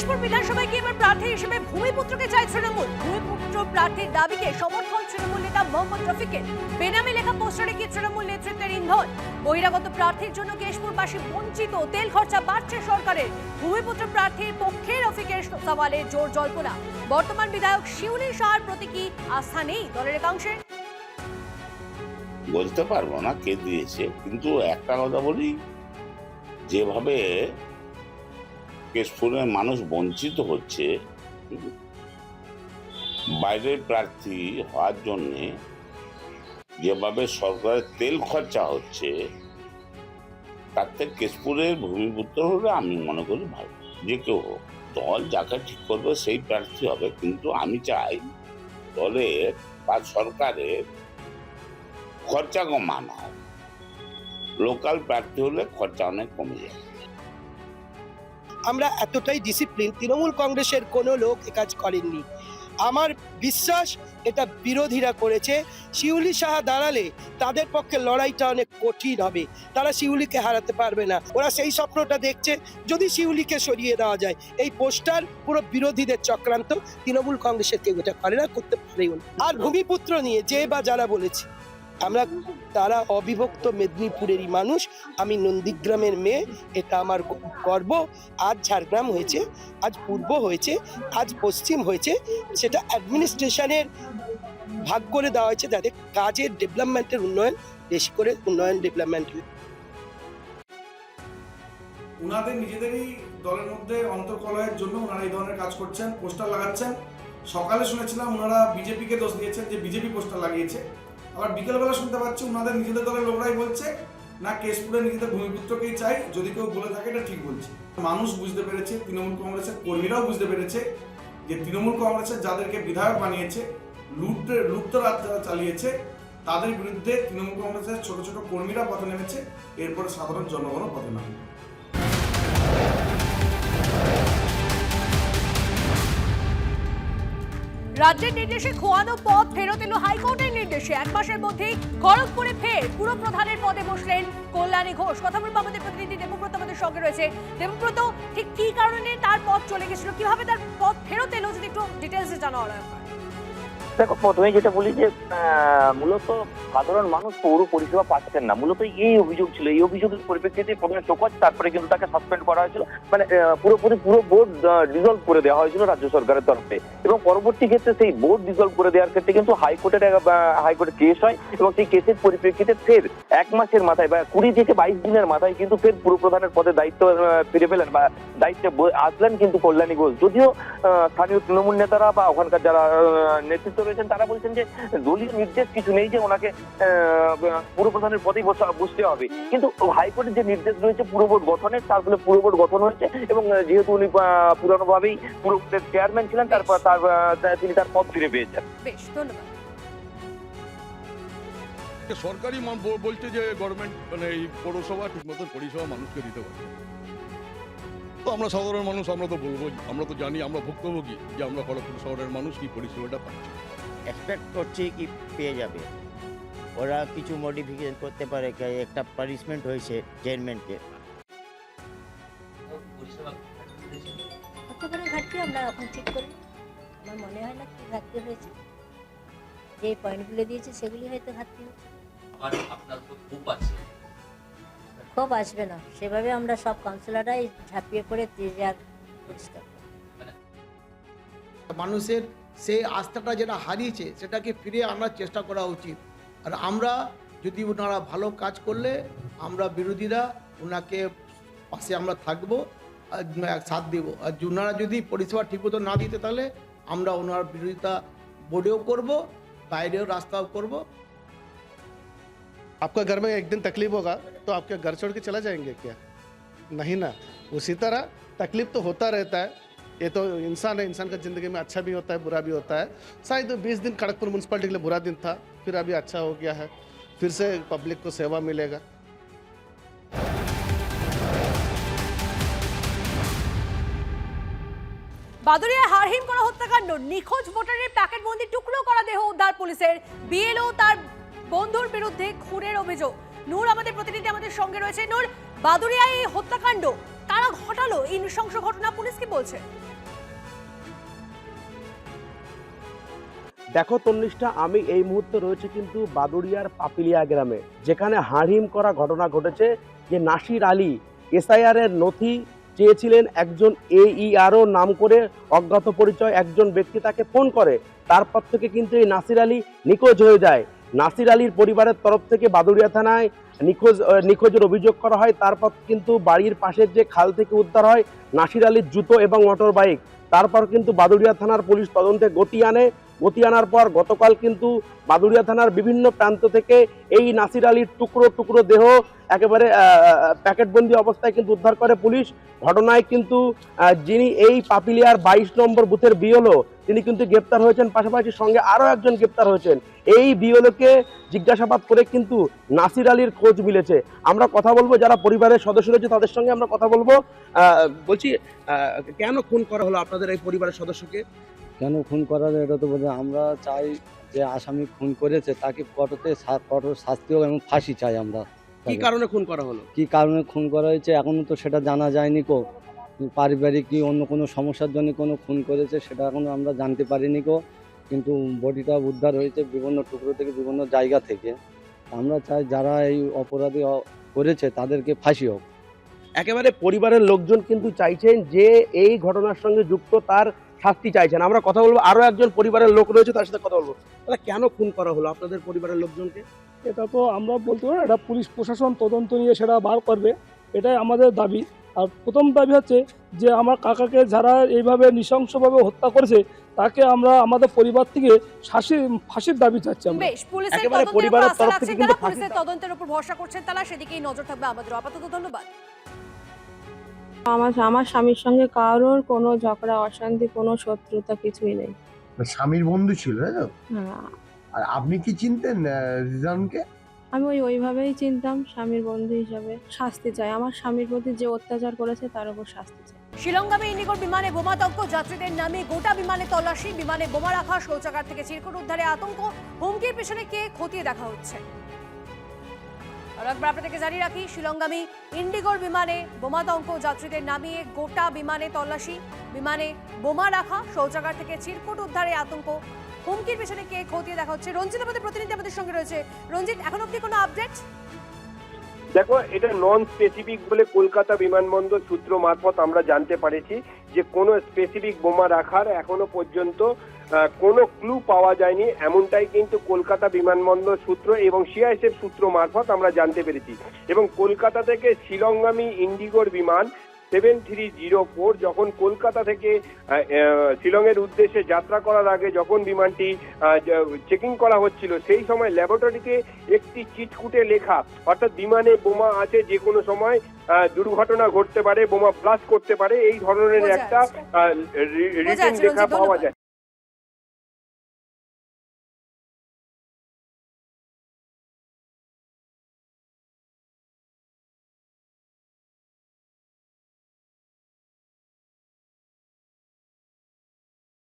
কেশপুর বিধানসভায় কি এবার প্রার্থী হিসেবে ভূমিপুত্রকে চায় তৃণমূল। ভূমিপুত্র প্রার্থীর দাবিকে সমর্থন তৃণমূল নেতা মোহাম্মদ রফিকের। বেনামে লেখা পোস্টারে কি তৃণমূল নেতৃত্বের ইন্ধন। বহিরাগত প্রার্থীর জন্য কেশপুরবাসী বঞ্চিত, তেল খরচা বাড়ছে সরকারের। ভূমিপুত্র প্রার্থীর পক্ষে রফিকের সওয়ালে জোর জল্পনা। বর্তমান বিধায়ক শিউলি সাহার প্রতি কি আস্থা নেই দলের একাংশের? বলতে পারবো না কে দিয়েছে, কিন্তু একটা কথা বলি, যেভাবে কেশপুরের মানুষ বঞ্চিত হচ্ছে বাইরের প্রার্থী হওয়ার জন্য, যেভাবে সরকারের তেল খরচা হচ্ছে, তাতে কেশপুরের ভূমিপুত্র হলে আমি মনে করি ভালো। যে কেউ হোক, দল যাকে ঠিক করবে সেই প্রার্থী হবে, কিন্তু আমি চাই দলের বা সরকারের খরচা কমানো হয়। লোকাল প্রার্থী হলে খরচা অনেক কমে যায়। আমরা এতটাই ডিসিপ্লিন, তৃণমূল কংগ্রেসের কোনো লোক এ কাজ করেননি। আমার বিশ্বাস এটা বিরোধীরা করেছে। শিউলি সাহা দাঁড়ালে তাদের পক্ষে লড়াইটা অনেক কঠিন হবে, তারা শিউলিকে হারাতে পারবে না। ওরা সেই স্বপ্নটা দেখছে, যদি শিউলিকে সরিয়ে দেওয়া যায়। এই পোস্টার পুরো বিরোধীদের চক্রান্ত, তৃণমূল কংগ্রেসের কেউ এটা করে না, করতে পারেও না। আর ভূমিপুত্র নিয়ে যে বা যারা বলেছে, আমরা তারা অবিভক্ত মেদিনীপুরেরই মানুষ। আমি নন্দীগ্রামের মেয়ে, এটা আমার গর্ব। আজ ঝাড়গ্রাম হয়েছে, আজ পূর্ব হয়েছে, আজ পশ্চিম হয়েছে, সেটা অ্যাডমিনিস্ট্রেশনের ভাগ করে দেওয়া হয়েছে, যাতে কাজের ডেভেলপমেন্টের উন্নয়ন বেশি করে ডেভেলপমেন্ট। ওনাদের নিজেদেরই দলের মধ্যে অন্তর্কলহের জন্য ওনারা এই ধরনের কাজ করছেন, পোস্টার লাগাচ্ছেন। সকালে শুনেছিলাম ওনারা বিজেপিকে দোষ দিয়েছেন যে বিজেপি পোস্টার লাগিয়েছে। আবার বিকেলবেলা শুনতে পাচ্ছি ওনাদের নিজেদের দলের লোকরাই বলছে না, কেশপুরে নিজেদের ভূমিপুত্রকেই চাই। যদি কেউ বলে থাকে এটা ঠিক বলছে। মানুষ বুঝতে পেরেছে, তৃণমূল কংগ্রেসের কর্মীরাও বুঝতে পেরেছে যে তৃণমূল কংগ্রেসের যাদেরকে বিধায়ক বানিয়েছে, লুটতরাজ যারা চালিয়েছে, তাদের বিরুদ্ধে তৃণমূল কংগ্রেসের ছোট ছোট কর্মীরা পথে নেমেছে। এরপরে সাধারণ জনগণও পথে নামবে। রাজ্যের নির্দেশে খোয়ানো পদ ফেরত এলো হাইকোর্টের নির্দেশে। 1 মাসের মধ্যেই খড়গপুরে ফের পুরো প্রধানের পদে বসলেন কল্যাণী ঘোষ। কথা বলবো আমাদের প্রতিনিধি দেবব্রত আমাদের সঙ্গে রয়েছে। দেবব্রত, ঠিক কি কারণে তার পদ চলে গেছিল, কিভাবে তার পদ ফেরত এলো, যদি একটু ডিটেলসে জানা হয়। দেখো, প্রথমে যেটা বলি যে মূলত সাধারণ মানুষ পৌর পরিষেবা পাচ্ছেন না, মূলত এই অভিযোগ ছিল। এই অভিযোগের পরিপ্রেক্ষিতে প্রথমে শোকজ, তারপরে কিন্তু তাকে সাসপেন্ড করা হয়েছিল, মানে পুরো বোর্ড ডিজলভ করে দেওয়া হয়েছিল রাজ্য সরকারের তরফে। এবং পরবর্তী ক্ষেত্রে সেই বোর্ড ডিজলভ করে দেওয়ার ক্ষেত্রে কিন্তু হাইকোর্টে কেস হয়, এবং সেই কেসের পরিপ্রেক্ষিতে ফের 1 মাসের মাথায় বা 20 থেকে 22 দিনের মাথায় কিন্তু ফের পুরপ্রধানের পদে দায়িত্ব ফিরে পেলেন বা দায়িত্বে আসলেন কিন্তু কল্যাণী ঘোষ। যদিও স্থানীয় তৃণমূল নেতারা বা ওখানকার যারা নেতৃত্ব রয়েছেন তারা বলছেন যে দলীয় নির্দেশ কিছু নেই যে ওনাকে পুরপ্রধানের পদেই বসতে হবে, কিন্তু হাইকোর্টের যে নির্দেশ রয়েছে পুরো বোর্ড গঠনের, তার ফলে পুরো বোর্ড গঠন হয়েছে। এবং যেহেতু উনি পুরনোভাবেই পুরো বোর্ডের চেয়ারম্যান ছিলেন, তারপর তিনি তার পদ ফিরে পেয়েছেন। বেশ, ধন্যবাদ। সরকারি বলছে যে গভর্নমেন্ট মানে এই পৌরসভা ঠিক মতো পরিষেবা মানুষকে দিতে পারে। তো আমরা সাধারণ মানুষ, আমরা তো বলবো, আমরা তো জানি, আমরা ভুক্তভোগী যে আমরা খড়গপুর শহরের মানুষ কি পরিষেবাটা পাচ্ছি। এক্সপেক্ট করছি কি পেয়ে যাবে, ওরা কিছু মডিফিকেশন করতে পারে। একটা পানিশমেন্ট হয়েছে চেয়ারম্যানকে, হতে পারে ঘাটতি, আমরা এখন ঠিক করি। আমার মনে হয় না কি ঘাটতি হয়েছে, যে পয়েন্টগুলো দিয়েছে সেগুলি হয়তো ঘাটতি হয়েছে। খুব আসবে না, সেভাবে আমরা সব কাউন্সিলররাই ঝাঁপিয়ে পড়ে পরিষ্কার করি। মানুষের সেই আস্থাটা যেটা হারিয়েছে সেটাকে ফিরে আনার চেষ্টা করা উচিত। আর আমরা যদি ওনারা ভালো কাজ করলে, আমরা বিরোধীরা ওনাকে পাশে আমরা থাকবো, সাথ দেব। আর ওনারা যদি পরিষেবা ঠিকমতো না দিতে, তাহলে আমরা ওনার বিরোধিতা বোর্ডেও করবো, বাইরেও রাস্তাও করবো। आपका घर में एक दिन तकलीफ होगा तो आपके घर छोड़ के चला जाएंगे क्या? नहीं ना। उसी तरह तकलीफ तो होता रहता है, ये तो इंसान है, इंसान का ज़िंदगी में अच्छा भी होता है, बुरा भी होता है। शायद 20 दिन खड़गपुर म्यूनसिपलिटी के लिए बुरा दिन था, फिर अभी अच्छा हो गया है, फिर से पब्लिक को सेवा मिलेगा। বাদুড়িয়ায় হারহিম করা হত্যাকাণ্ড, নিখোঁজ ভোটারের প্যাকেটবন্দি টুকরো করা দেহ উদ্ধার পুলিশের। বিএলও তার বন্ধুর বিরুদ্ধে খুনের অভিযোগ। নূর আমাদের প্রতিনিধি আমাদের সঙ্গে রয়েছে। নূর, বাদুড়িয়ায় এই হত্যাকাণ্ড কারা ঘটালো এই নৃশংস ঘটনা, পুলিশ কি বলছে? দেখো তন্নিষ্ঠা, আমি এই মুহূর্তে রয়েছে কিন্তু বাদুড়িয়ার পাপিলিয়া গ্রামে, যেখানে হাড়হিম করা ঘটনা ঘটেছে। যে নাসির আলী এসআইআর এর নথি চেয়েছিলেন, একজন AERO নাম করে অজ্ঞাত পরিচয় একজন ব্যক্তি তাকে ফোন করে, তারপর থেকে কিন্তু এই নাসির আলী নিখোঁজ হয়ে যায়। নাসির আলীর পরিবারের তরফ থেকে বাদুড়িয়া থানায় নিখোঁজের অভিযোগ করা হয়। তারপর কিন্তু বাড়ির পাশের যে খাল থেকে উদ্ধার হয় নাসির আলীর জুতো এবং মোটর বাইক। তারপর কিন্তু বাদুড়িয়া থানার পুলিশ তদন্তে গতি আনার পর গতকাল কিন্তু বাদুড়িয়া থানার বিভিন্ন প্রান্ত থেকে এই নাসির আলীর টুকরো টুকরো দেহ একেবারে প্যাকেটবন্দি অবস্থায় কিন্তু উদ্ধার করে পুলিশ। ঘটনায় কিন্তু যিনি এই পাপিলিয়ার 22 নম্বর বুথের বিএলও তিনি কিন্তু গ্রেপ্তার হয়েছেন, পাশাপাশি সঙ্গে আরও একজন গ্রেপ্তার হয়েছেন। এই বিএলওকে জিজ্ঞাসাবাদ করে কিন্তু নাসির আলীর খোঁজ মিলেছে। আমরা কথা বলবো যারা পরিবারের সদস্য রয়েছে তাদের সঙ্গে আমরা কথা বলবো। বলছি, কেন খুন করা হলো আপনাদের এই পরিবারের সদস্যকে? কেন খুন করা যায় এটা তো বলতে, আমরা চাই যে আসামি খুন করেছে তাকে কঠোর শাস্তি হোক এবং ফাঁসি চাই আমরা। কি কারণে খুন করা হলো? কি কারণে খুন করা হয়েছে এখনো তো সেটা জানা যায়নি। পারিবারিক কি অন্য কোনো সমস্যার জন্য কোনো খুন করেছে সেটা এখনো আমরা জানতে পারিনি কিন্তু বডিটা উদ্ধার হয়েছে বিভিন্ন টুকরো থেকে, বিভিন্ন জায়গা থেকে। আমরা চাই যারা এই অপরাধী করেছে তাদেরকে ফাঁসি হোক। একেবারে পরিবারের লোকজন কিন্তু চাইছেন যে এই ঘটনার সঙ্গে যুক্ত তার শাস্তি চাইছেন। আমরা কথা বলবো, আরো একজন পরিবারের লোক রয়েছে তার সাথে কথা বলবো। তাহলে কেন খুন করা হলো আপনাদের পরিবারের লোকজনকে? এটা তো আমরা বলতে পারি, এটা পুলিশ প্রশাসন তদন্ত নিয়ে সেটা বার করবে, এটাই আমাদের দাবি। আর প্রথম দাবি হচ্ছে যে আমার কাকাকে যারা এইভাবে নৃশংসভাবে হত্যা করেছে তাকে আমরা আমাদের পরিবার থেকে ফাঁসির দাবি চাচ্ছি আমরা। বেশ, পুলিশের একেবারে পরিবারের তরফ থেকে কিন্তু পুলিশের তদন্তের উপর ভরসা করছেন তারা, সেদিকেই নজর থাকবে আমাদের। আপাতত ধন্যবাদ। আমার স্বামীর সঙ্গে কারোর কোনো ঝগড়া অশান্তি, কোনো শত্রুতা কিছুই নেই। স্বামীর বন্ধু ছিল, তাই তো? হ্যাঁ। আর আপনি কি চিনতেন রিজওয়ানকে? আমি ওইভাবেই চিনতাম, স্বামীর বন্ধু হিসাবে। শাস্তি চাই, আমার স্বামীর প্রতি যে অত্যাচার করেছে তার উপর শাস্তি চাই। শিলংগামী ইন্ডিগোর বিমানে বোমাতঙ্ক, যাত্রীদের নামে গোটা বিমানে তল্লাশি, বিমানে বোমা রাখা, শৌচাগার থেকে চিরকুট উদ্ধারে আতঙ্ক, হুমকির পেছনে কে খতিয়ে দেখা হচ্ছে। আর একবার আপনাদেরকে জানিয়ে রাখি, শিলংগামী ইন্ডিগোর বিমানে বোমাতঙ্ক, যাত্রীদের নামিয়ে গোটা বিমানে তল্লাশি, বিমানে বোমা রাখা, শৌচাগার থেকে চিরকুট উদ্ধারে আতঙ্ক, হুমকির পেছনে কে খতিয়ে দেখা হচ্ছে। রঞ্জিত আমাদের প্রতিনিধি আমাদের সঙ্গে রয়েছে। রঞ্জিত, এখন অব্দি কোনো আপডেট? দেখো, এটা নন স্পেসিফিক বলে কলকাতা বিমানবন্দর সূত্র মারফত আমরা জানতে পারেছি যে কোনো স্পেসিফিক বোমা রাখার এখনো পর্যন্ত কোনো ক্লু পাওয়া যায়নি, এমনটাই কিন্তু কলকাতা বিমানবন্দর সূত্র এবং সিআইএসএফ সূত্র মারফত আমরা জানতে পেরেছি। এবং কলকাতা থেকে শিলংগামী ইন্ডিগোর বিমান 7304 যখন কলকাতা থেকে শিলংয়ের উদ্দেশ্যে যাত্রা করার আগে যখন বিমানটি চেকিং করা হচ্ছিল, সেই সময় ল্যাবরেটরিতে একটি চিটকুটে লেখা, অর্থাৎ বিমানে বোমা আছে, যে কোনো সময় দুর্ঘটনা ঘটতে পারে, বোমা ব্লাস্ট করতে পারে, এই ধরনের একটা রিটেন লেখা পাওয়া যায়।